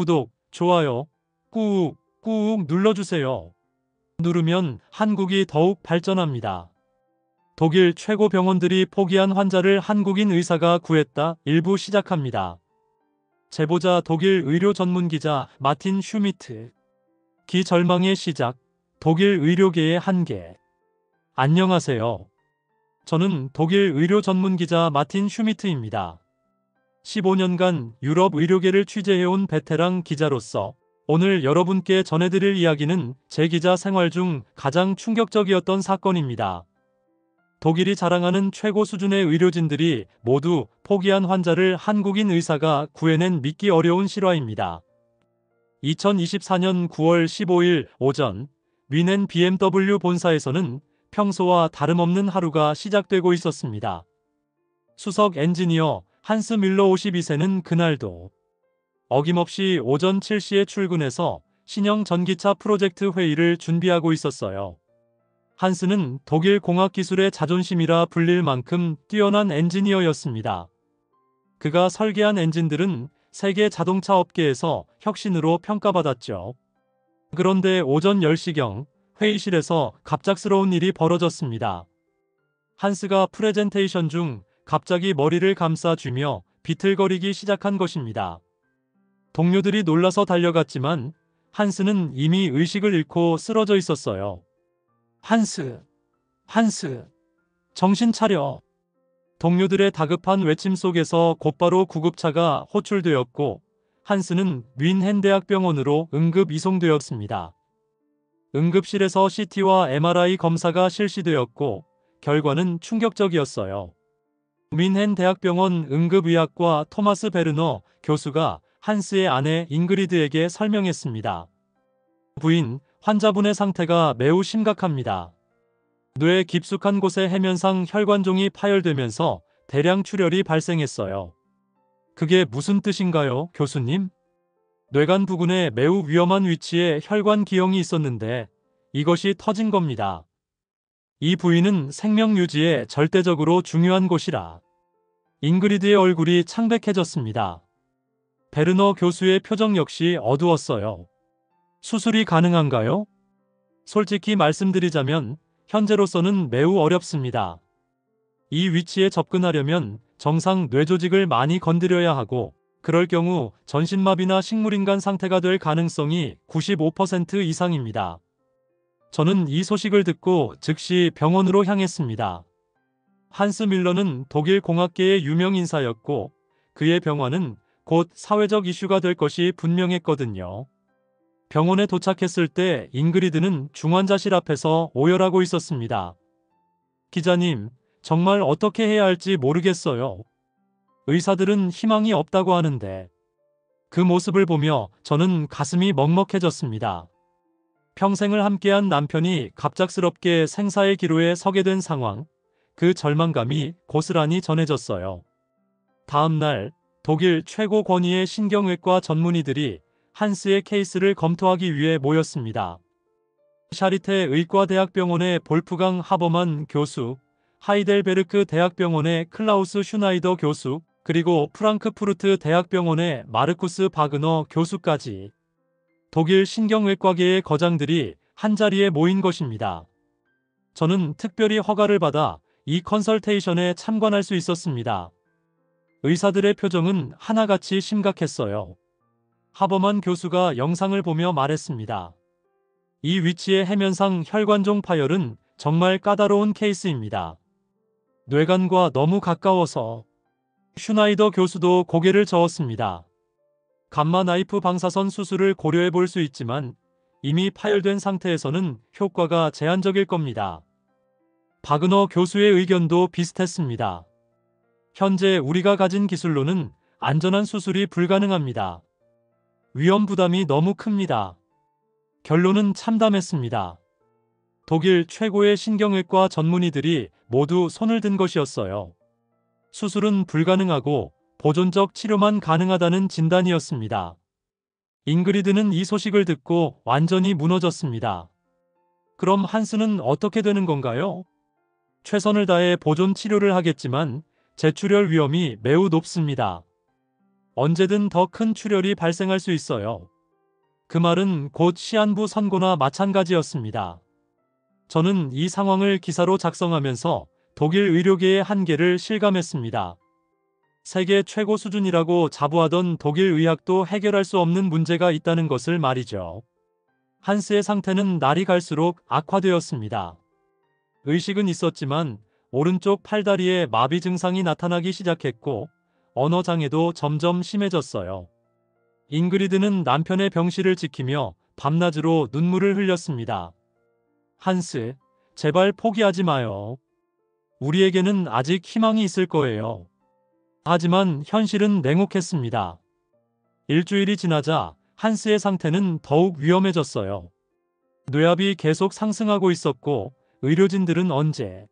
구독, 좋아요 꾹꾹 눌러주세요. 누르면 한국이 더욱 발전합니다. 독일 최고 병원들이 포기한 환자를 한국인 의사가 구했다. 일부 시작합니다. 제보자 독일 의료 전문 기자 마틴 슈미트. 기절망의 시작, 독일 의료계의 한계. 안녕하세요. 저는 독일 의료 전문 기자 마틴 슈미트입니다. 15년간 유럽 의료계를 취재해온 베테랑 기자로서 오늘 여러분께 전해드릴 이야기는 제 기자 생활 중 가장 충격적이었던 사건입니다. 독일이 자랑하는 최고 수준의 의료진들이 모두 포기한 환자를 한국인 의사가 구해낸 믿기 어려운 실화입니다. 2024년 9월 15일 오전 뮌헨 BMW 본사에서는 평소와 다름없는 하루가 시작되고 있었습니다. 수석 엔지니어 한스 뮬러 52세는 그날도 어김없이 오전 7시에 출근해서 신형 전기차 프로젝트 회의를 준비하고 있었어요. 한스는 독일 공학기술의 자존심이라 불릴 만큼 뛰어난 엔지니어였습니다. 그가 설계한 엔진들은 세계 자동차 업계에서 혁신으로 평가받았죠. 그런데 오전 10시경 회의실에서 갑작스러운 일이 벌어졌습니다. 한스가 프레젠테이션 중 갑자기 머리를 감싸쥐며 비틀거리기 시작한 것입니다. 동료들이 놀라서 달려갔지만 한스는 이미 의식을 잃고 쓰러져 있었어요. 한스, 정신 차려. 동료들의 다급한 외침 속에서 곧바로 구급차가 호출되었고 한스는 뮌헨 대학병원으로 응급 이송되었습니다. 응급실에서 CT와 MRI 검사가 실시되었고 결과는 충격적이었어요. 뮌헨 대학병원 응급의학과 토마스 베르너 교수가 한스의 아내 잉그리드에게 설명했습니다. 부인, 환자분의 상태가 매우 심각합니다. 뇌 깊숙한 곳에 해면상 혈관종이 파열되면서 대량 출혈이 발생했어요. 그게 무슨 뜻인가요, 교수님? 뇌관 부근에 매우 위험한 위치에 혈관 기형이 있었는데 이것이 터진 겁니다. 이 부위는 생명 유지에 절대적으로 중요한 곳이라. 잉그리드의 얼굴이 창백해졌습니다. 베르너 교수의 표정 역시 어두웠어요. 수술이 가능한가요? 솔직히 말씀드리자면 현재로서는 매우 어렵습니다. 이 위치에 접근하려면 정상 뇌조직을 많이 건드려야 하고 그럴 경우 전신마비나 식물인간 상태가 될 가능성이 95% 이상입니다. 저는 이 소식을 듣고 즉시 병원으로 향했습니다. 한스 밀러는 독일 공학계의 유명 인사였고 그의 병화는 곧 사회적 이슈가 될 것이 분명했거든요. 병원에 도착했을 때 잉그리드는 중환자실 앞에서 오열하고 있었습니다. 기자님, 정말 어떻게 해야 할지 모르겠어요. 의사들은 희망이 없다고 하는데. 그 모습을 보며 저는 가슴이 먹먹해졌습니다. 평생을 함께한 남편이 갑작스럽게 생사의 기로에 서게 된 상황, 그 절망감이 고스란히 전해졌어요. 다음 날 독일 최고 권위의 신경외과 전문의들이 한스의 케이스를 검토하기 위해 모였습니다. 샤리테 의과대학병원의 볼프강 하버만 교수, 하이델베르크 대학병원의 클라우스 슈나이더 교수, 그리고 프랑크푸르트 대학병원의 마르쿠스 바그너 교수까지 독일 신경외과계의 거장들이 한자리에 모인 것입니다. 저는 특별히 허가를 받아 이 컨설테이션에 참관할 수 있었습니다. 의사들의 표정은 하나같이 심각했어요. 하버만 교수가 영상을 보며 말했습니다. 이 위치의 해면상 혈관종 파열은 정말 까다로운 케이스입니다. 뇌관과 너무 가까워서. 슈나이더 교수도 고개를 저었습니다. 감마 나이프 방사선 수술을 고려해 볼 수 있지만 이미 파열된 상태에서는 효과가 제한적일 겁니다. 바그너 교수의 의견도 비슷했습니다. 현재 우리가 가진 기술로는 안전한 수술이 불가능합니다. 위험 부담이 너무 큽니다. 결론은 참담했습니다. 독일 최고의 신경외과 전문의들이 모두 손을 든 것이었어요. 수술은 불가능하고 보존적 치료만 가능하다는 진단이었습니다. 잉그리드는 이 소식을 듣고 완전히 무너졌습니다. 그럼 한스는 어떻게 되는 건가요? 최선을 다해 보존 치료를 하겠지만 재출혈 위험이 매우 높습니다. 언제든 더 큰 출혈이 발생할 수 있어요. 그 말은 곧 시한부 선고나 마찬가지였습니다. 저는 이 상황을 기사로 작성하면서 독일 의료계의 한계를 실감했습니다. 세계 최고 수준이라고 자부하던 독일 의학도 해결할 수 없는 문제가 있다는 것을 말이죠. 한스의 상태는 날이 갈수록 악화되었습니다. 의식은 있었지만 오른쪽 팔다리에 마비 증상이 나타나기 시작했고 언어장애도 점점 심해졌어요. 잉그리드는 남편의 병실을 지키며 밤낮으로 눈물을 흘렸습니다. 한스, 제발 포기하지 마요. 우리에게는 아직 희망이 있을 거예요. 하지만 현실은 냉혹했습니다. 일주일이 지나자 한스의 상태는 더욱 위험해졌어요. 뇌압이 계속 상승하고 있었고 의료진들은 언제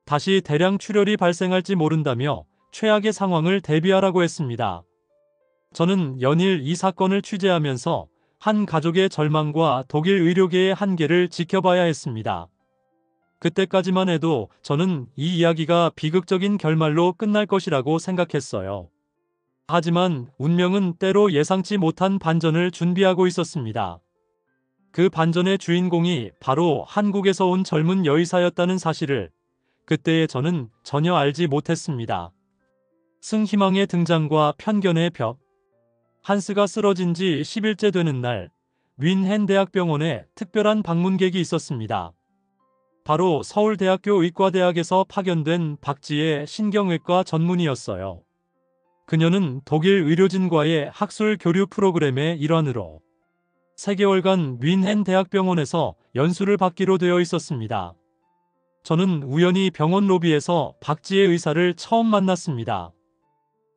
다시 대량 출혈이 발생할지 모른다며 최악의 상황을 대비하라고 했습니다. 저는 연일 이 사건을 취재하면서 한 가족의 절망과 독일 의료계의 한계를 지켜봐야 했습니다. 그때까지만 해도 저는 이 이야기가 비극적인 결말로 끝날 것이라고 생각했어요. 하지만 운명은 때로 예상치 못한 반전을 준비하고 있었습니다. 그 반전의 주인공이 바로 한국에서 온 젊은 여의사였다는 사실을 그때의 저는 전혀 알지 못했습니다. 승희망의 등장과 편견의 벽. 한스가 쓰러진 지 10일째 되는 날, 윈헨 대학병원에 특별한 방문객이 있었습니다. 바로 서울대학교 의과대학에서 파견된 박지혜 신경외과 전문의였어요. 그녀는 독일 의료진과의 학술 교류 프로그램의 일환으로 3개월간 윈헨 대학병원에서 연수를 받기로 되어 있었습니다. 저는 우연히 병원 로비에서 박지혜 의사를 처음 만났습니다.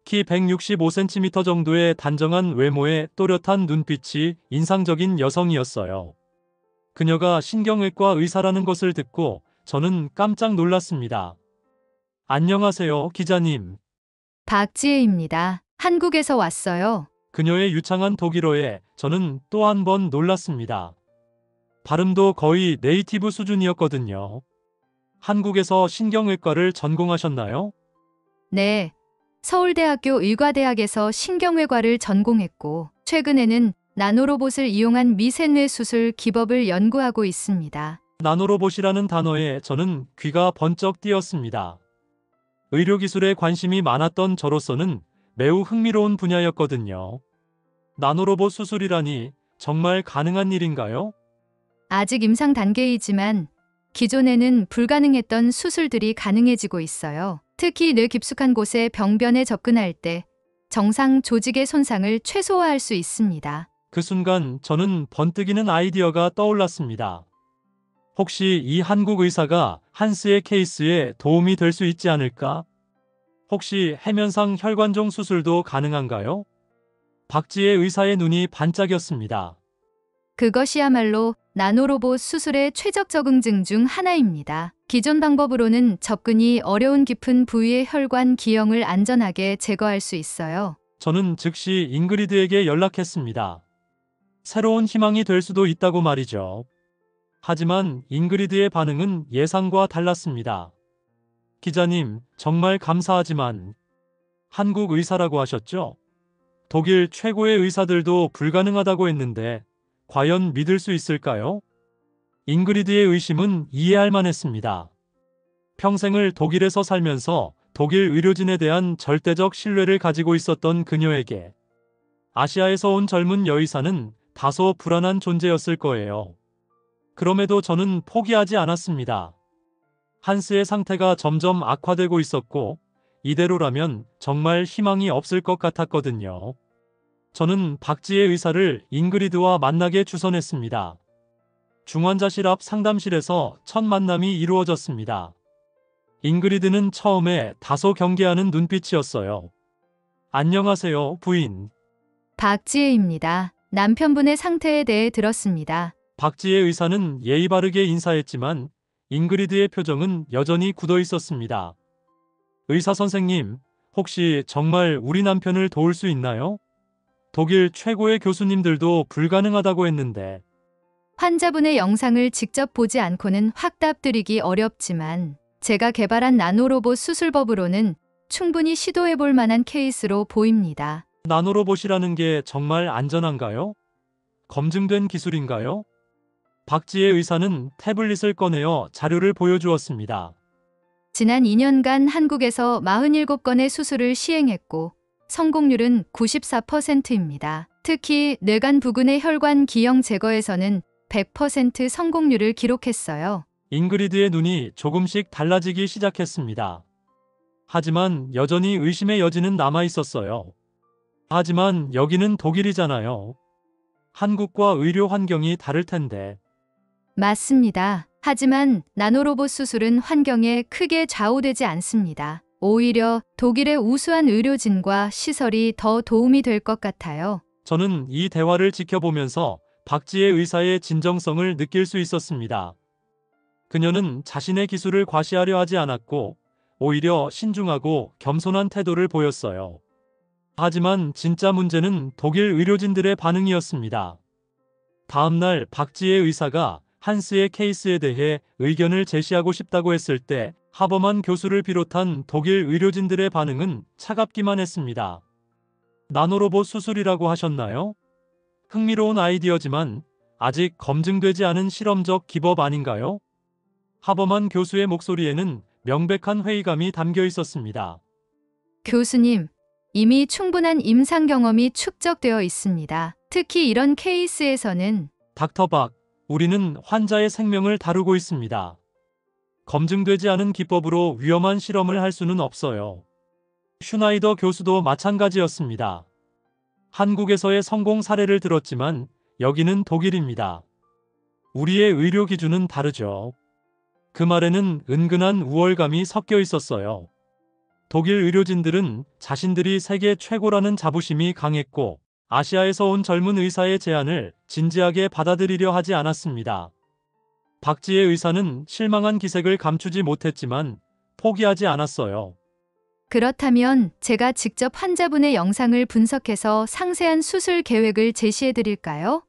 키 165cm 정도의 단정한 외모에 또렷한 눈빛이 인상적인 여성이었어요. 그녀가 신경외과 의사라는 것을 듣고 저는 깜짝 놀랐습니다. 안녕하세요, 기자님. 박지혜입니다. 한국에서 왔어요. 그녀의 유창한 독일어에 저는 또 한 번 놀랐습니다. 발음도 거의 네이티브 수준이었거든요. 한국에서 신경외과를 전공하셨나요? 네. 서울대학교 의과대학에서 신경외과를 전공했고, 최근에는 나노로봇을 이용한 미세뇌 수술 기법을 연구하고 있습니다. 나노로봇이라는 단어에 저는 귀가 번쩍 띄었습니다. 의료기술에 관심이 많았던 저로서는 매우 흥미로운 분야였거든요. 나노로봇 수술이라니 정말 가능한 일인가요? 아직 임상 단계이지만 기존에는 불가능했던 수술들이 가능해지고 있어요. 특히 뇌 깊숙한 곳에 병변에 접근할 때 정상 조직의 손상을 최소화할 수 있습니다. 그 순간 저는 번뜩이는 아이디어가 떠올랐습니다. 혹시 이 한국 의사가 한스의 케이스에 도움이 될 수 있지 않을까? 혹시 해면상 혈관종 수술도 가능한가요? 박지혜 의사의 눈이 반짝였습니다. 그것이야말로 나노로봇 수술의 최적 적응증 중 하나입니다. 기존 방법으로는 접근이 어려운 깊은 부위의 혈관 기형을 안전하게 제거할 수 있어요. 저는 즉시 잉그리드에게 연락했습니다. 새로운 희망이 될 수도 있다고 말이죠. 하지만 잉그리드의 반응은 예상과 달랐습니다. 기자님, 정말 감사하지만 한국 의사라고 하셨죠? 독일 최고의 의사들도 불가능하다고 했는데 과연 믿을 수 있을까요? 잉그리드의 의심은 이해할 만했습니다. 평생을 독일에서 살면서 독일 의료진에 대한 절대적 신뢰를 가지고 있었던 그녀에게 아시아에서 온 젊은 여의사는 다소 불안한 존재였을 거예요. 그럼에도 저는 포기하지 않았습니다. 한스의 상태가 점점 악화되고 있었고 이대로라면 정말 희망이 없을 것 같았거든요. 저는 박지혜 의사를 잉그리드와 만나게 주선했습니다. 중환자실 앞 상담실에서 첫 만남이 이루어졌습니다. 잉그리드는 처음에 다소 경계하는 눈빛이었어요. 안녕하세요, 부인. 박지혜입니다. 남편분의 상태에 대해 들었습니다. 박지혜 의사는 예의 바르게 인사했지만 잉그리드의 표정은 여전히 굳어 있었습니다. 의사 선생님, 혹시 정말 우리 남편을 도울 수 있나요? 독일 최고의 교수님들도 불가능하다고 했는데. 환자분의 영상을 직접 보지 않고는 확답드리기 어렵지만 제가 개발한 나노로봇 수술법으로는 충분히 시도해볼 만한 케이스로 보입니다. 나노로봇이라는 게 정말 안전한가요? 검증된 기술인가요? 박지혜 의사는 태블릿을 꺼내어 자료를 보여주었습니다. 지난 2년간 한국에서 47건의 수술을 시행했고 성공률은 94%입니다. 특히 뇌간 부근의 혈관 기형 제거에서는 100% 성공률을 기록했어요. 잉그리드의 눈이 조금씩 달라지기 시작했습니다. 하지만 여전히 의심의 여지는 남아 있었어요. 하지만 여기는 독일이잖아요. 한국과 의료 환경이 다를 텐데. 맞습니다. 하지만 나노로봇 수술은 환경에 크게 좌우되지 않습니다. 오히려 독일의 우수한 의료진과 시설이 더 도움이 될 것 같아요. 저는 이 대화를 지켜보면서 박지혜 의사의 진정성을 느낄 수 있었습니다. 그녀는 자신의 기술을 과시하려 하지 않았고 오히려 신중하고 겸손한 태도를 보였어요. 하지만 진짜 문제는 독일 의료진들의 반응이었습니다. 다음 날 박지혜 의사가 한스의 케이스에 대해 의견을 제시하고 싶다고 했을 때 하버만 교수를 비롯한 독일 의료진들의 반응은 차갑기만 했습니다. 나노로봇 수술이라고 하셨나요? 흥미로운 아이디어지만 아직 검증되지 않은 실험적 기법 아닌가요? 하버만 교수의 목소리에는 명백한 회의감이 담겨 있었습니다. 교수님, 이미 충분한 임상 경험이 축적되어 있습니다. 특히 이런 케이스에서는 닥터 박, 우리는 환자의 생명을 다루고 있습니다. 검증되지 않은 기법으로 위험한 실험을 할 수는 없어요. 슈나이더 교수도 마찬가지였습니다. 한국에서의 성공 사례를 들었지만 여기는 독일입니다. 우리의 의료 기준은 다르죠. 그 말에는 은근한 우월감이 섞여 있었어요. 독일 의료진들은 자신들이 세계 최고라는 자부심이 강했고 아시아에서 온 젊은 의사의 제안을 진지하게 받아들이려 하지 않았습니다. 박지혜 의사는 실망한 기색을 감추지 못했지만 포기하지 않았어요. 그렇다면 제가 직접 환자분의 영상을 분석해서 상세한 수술 계획을 제시해 드릴까요?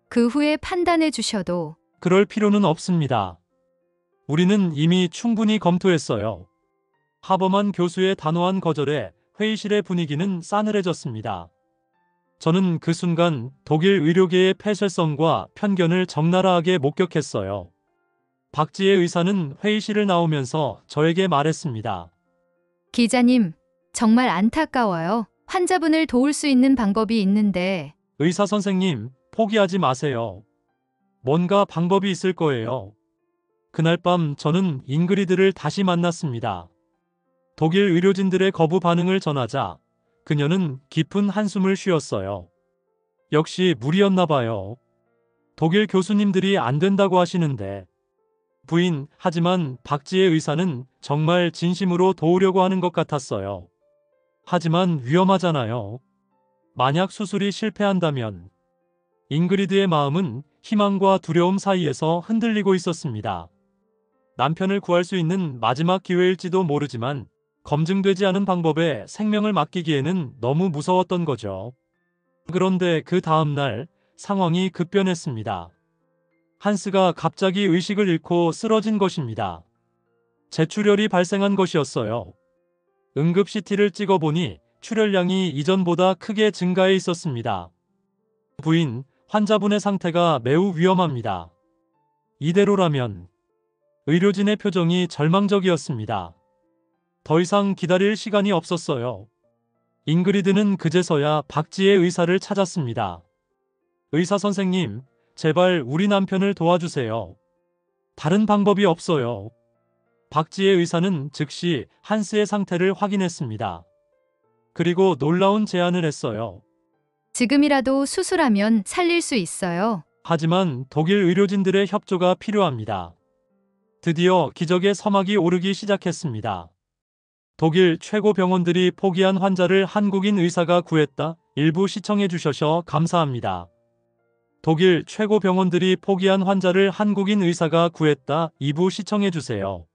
그 후에 판단해 주셔도. 그럴 필요는 없습니다. 우리는 이미 충분히 검토했어요. 하버만 교수의 단호한 거절에 회의실의 분위기는 싸늘해졌습니다. 저는 그 순간 독일 의료계의 폐쇄성과 편견을 적나라하게 목격했어요. 박지혜 의사는 회의실을 나오면서 저에게 말했습니다. 기자님, 정말 안타까워요. 환자분을 도울 수 있는 방법이 있는데. 의사 선생님, 포기하지 마세요. 뭔가 방법이 있을 거예요. 그날 밤 저는 잉그리드를 다시 만났습니다. 독일 의료진들의 거부 반응을 전하자 그녀는 깊은 한숨을 쉬었어요. 역시 무리였나 봐요. 독일 교수님들이 안 된다고 하시는데. 부인, 하지만 박지혜 의사는 정말 진심으로 도우려고 하는 것 같았어요. 하지만 위험하잖아요. 만약 수술이 실패한다면. 잉그리드의 마음은 희망과 두려움 사이에서 흔들리고 있었습니다. 남편을 구할 수 있는 마지막 기회일지도 모르지만 검증되지 않은 방법에 생명을 맡기기에는 너무 무서웠던 거죠. 그런데 그 다음 날 상황이 급변했습니다. 한스가 갑자기 의식을 잃고 쓰러진 것입니다. 재출혈이 발생한 것이었어요. 응급 CT를 찍어보니 출혈량이 이전보다 크게 증가해 있었습니다. 부인, 환자분의 상태가 매우 위험합니다. 이대로라면. 의료진의 표정이 절망적이었습니다. 더 이상 기다릴 시간이 없었어요. 잉그리드는 그제서야 박지혜 의사를 찾았습니다. 의사 선생님, 제발 우리 남편을 도와주세요. 다른 방법이 없어요. 박지혜 의사는 즉시 한스의 상태를 확인했습니다. 그리고 놀라운 제안을 했어요. 지금이라도 수술하면 살릴 수 있어요. 하지만 독일 의료진들의 협조가 필요합니다. 드디어 기적의 서막이 오르기 시작했습니다. 독일 최고 병원들이 포기한 환자를 한국인 의사가 구했다. 일부 시청해 주셔서 감사합니다. 독일 최고 병원들이 포기한 환자를 한국인 의사가 구했다. 2부 시청해 주세요.